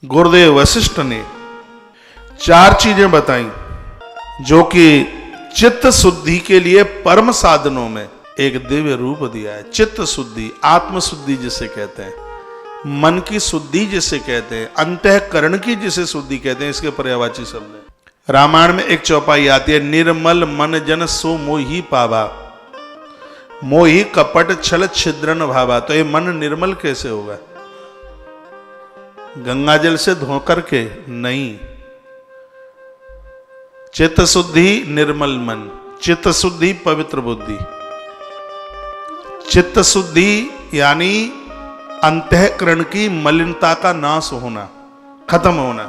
गुरुदेव वशिष्ठ ने 4 चीजें बताई जो कि चित्त शुद्धि के लिए परम साधनों में एक दिव्य रूप दिया है। चित्त शुद्धि, आत्म शुद्धि जिसे कहते हैं, मन की शुद्धि जिसे कहते हैं, अंतःकरण की जिसे शुद्धि कहते हैं, इसके पर्यायवाची शब्द है। रामायण में एक चौपाई आती है, निर्मल मन जन सो मोही पावा, मोही कपट छल छिद्रन भावा। तो ये मन निर्मल कैसे होगा? गंगा जल से धोकर के नहीं। चित्त शुद्धि निर्मल मन, चित्त शुद्धि पवित्र बुद्धि, चित्त शुद्धि यानी अंतःकरण की मलिनता का नाश होना, खत्म होना।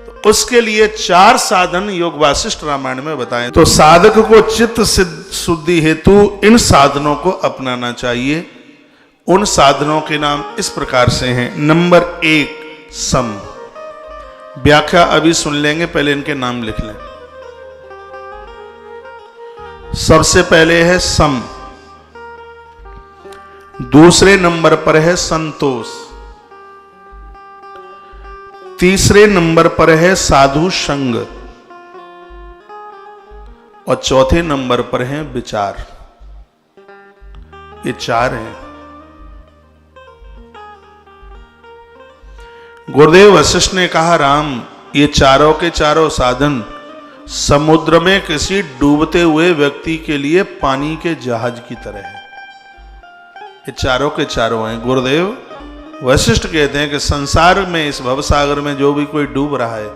तो उसके लिए 4 साधन योग वासिष्ठ रामायण में बताएं। तो साधक को चित्त शुद्धि हेतु इन साधनों को अपनाना चाहिए। उन साधनों के नाम इस प्रकार से हैं। नंबर 1 सम। व्याख्या अभी सुन लेंगे, पहले इनके नाम लिख लें। सबसे पहले है सम, दूसरे नंबर पर है संतोष, तीसरे नंबर पर है साधु संग और चौथे नंबर पर है विचार। ये 4 हैं। गुरुदेव वशिष्ठ ने कहा, राम ये चारों के चारों साधन समुद्र में किसी डूबते हुए व्यक्ति के लिए पानी के जहाज की तरह है। ये चारों के चारों हैं। गुरुदेव वशिष्ठ कहते हैं कि संसार में, इस भवसागर में जो भी कोई डूब रहा है,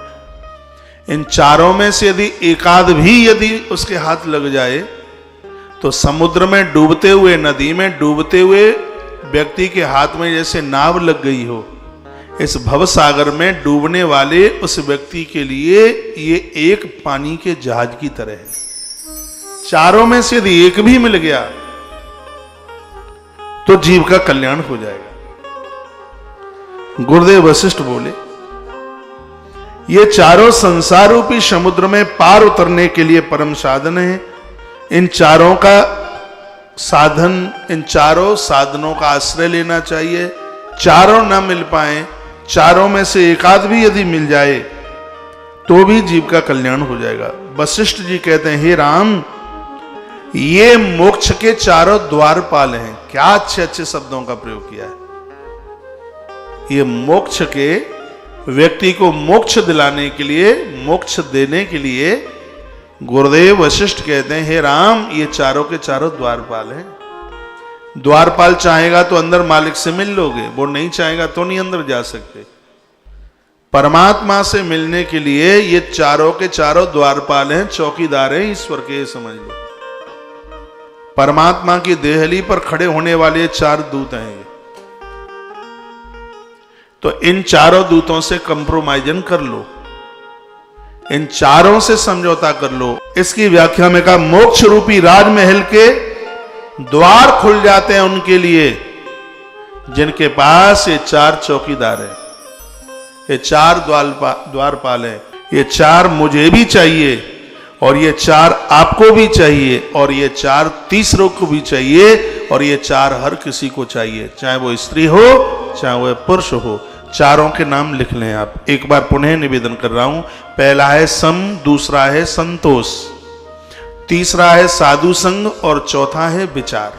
इन चारों में से यदि एकाध भी यदि उसके हाथ लग जाए तो समुद्र में डूबते हुए, नदी में डूबते हुए व्यक्ति के हाथ में जैसे नाव लग गई हो, इस भवसागर में डूबने वाले उस व्यक्ति के लिए ये एक पानी के जहाज की तरह है। चारों में से यदि एक भी मिल गया तो जीव का कल्याण हो जाएगा। गुरुदेव वशिष्ठ बोले, ये चारों संसार रूपी समुद्र में पार उतरने के लिए परम साधन है। इन चारों का साधन, इन चारों साधनों का आश्रय लेना चाहिए। चारों ना मिल पाए, चारों में से एकाध भी यदि मिल जाए तो भी जीव का कल्याण हो जाएगा। वशिष्ठ जी कहते हैं, हे राम ये मोक्ष के चारों द्वारपाल हैं। क्या अच्छे अच्छे शब्दों का प्रयोग किया है। ये मोक्ष के, व्यक्ति को मोक्ष दिलाने के लिए, मोक्ष देने के लिए गुरुदेव वशिष्ठ कहते हैं, हे राम ये चारों के चारों द्वारपाल हैं। द्वारपाल चाहेगा तो अंदर मालिक से मिल लोगे, वो नहीं चाहेगा तो नहीं अंदर जा सकते। परमात्मा से मिलने के लिए ये चारों के चारों द्वारपाल हैं, चौकीदार हैं ईश्वर के, समझ लो। परमात्मा की देहली पर खड़े होने वाले 4 दूत हैं ये। तो इन चारों दूतों से कंप्रोमाइजन कर लो, इन चारों से समझौता कर लो। इसकी व्याख्या में कहा, मोक्ष रूपी राजमहल के द्वार खुल जाते हैं उनके लिए जिनके पास ये 4 चौकीदार हैं, ये 4 द्वारपाल हैं। ये 4 मुझे भी चाहिए और ये 4 आपको भी चाहिए और ये 4 तीसरों को भी चाहिए और ये 4 हर किसी को चाहिए, चाहे वो स्त्री हो चाहे वो पुरुष हो। चारों के नाम लिख लें आप। एक बार पुनः निवेदन कर रहा हूं। पहला है सम, दूसरा है संतोष, तीसरा है साधु संग और चौथा है विचार।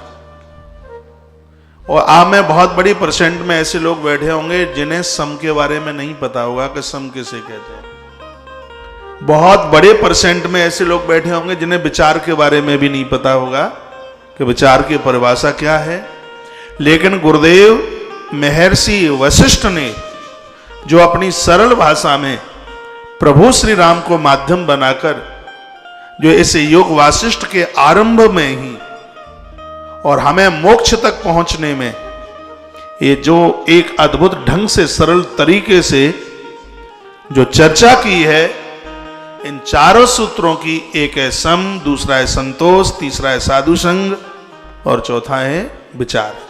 और आप में बहुत बड़ी परसेंट में ऐसे लोग बैठे होंगे जिन्हें सम के बारे में नहीं पता होगा कि सम किसे कहते हैं। बहुत बड़े परसेंट में ऐसे लोग बैठे होंगे जिन्हें विचार के बारे में भी नहीं पता होगा कि विचार की परिभाषा क्या है। लेकिन गुरुदेव महर्षि वशिष्ठ ने जो अपनी सरल भाषा में प्रभु श्री राम को माध्यम बनाकर, जो इस योग वासिष्ठ के आरंभ में ही और हमें मोक्ष तक पहुंचने में ये जो एक अद्भुत ढंग से, सरल तरीके से जो चर्चा की है, इन चारों सूत्रों की, एक है सम, दूसरा है संतोष, तीसरा है साधु संग और चौथा है विचार।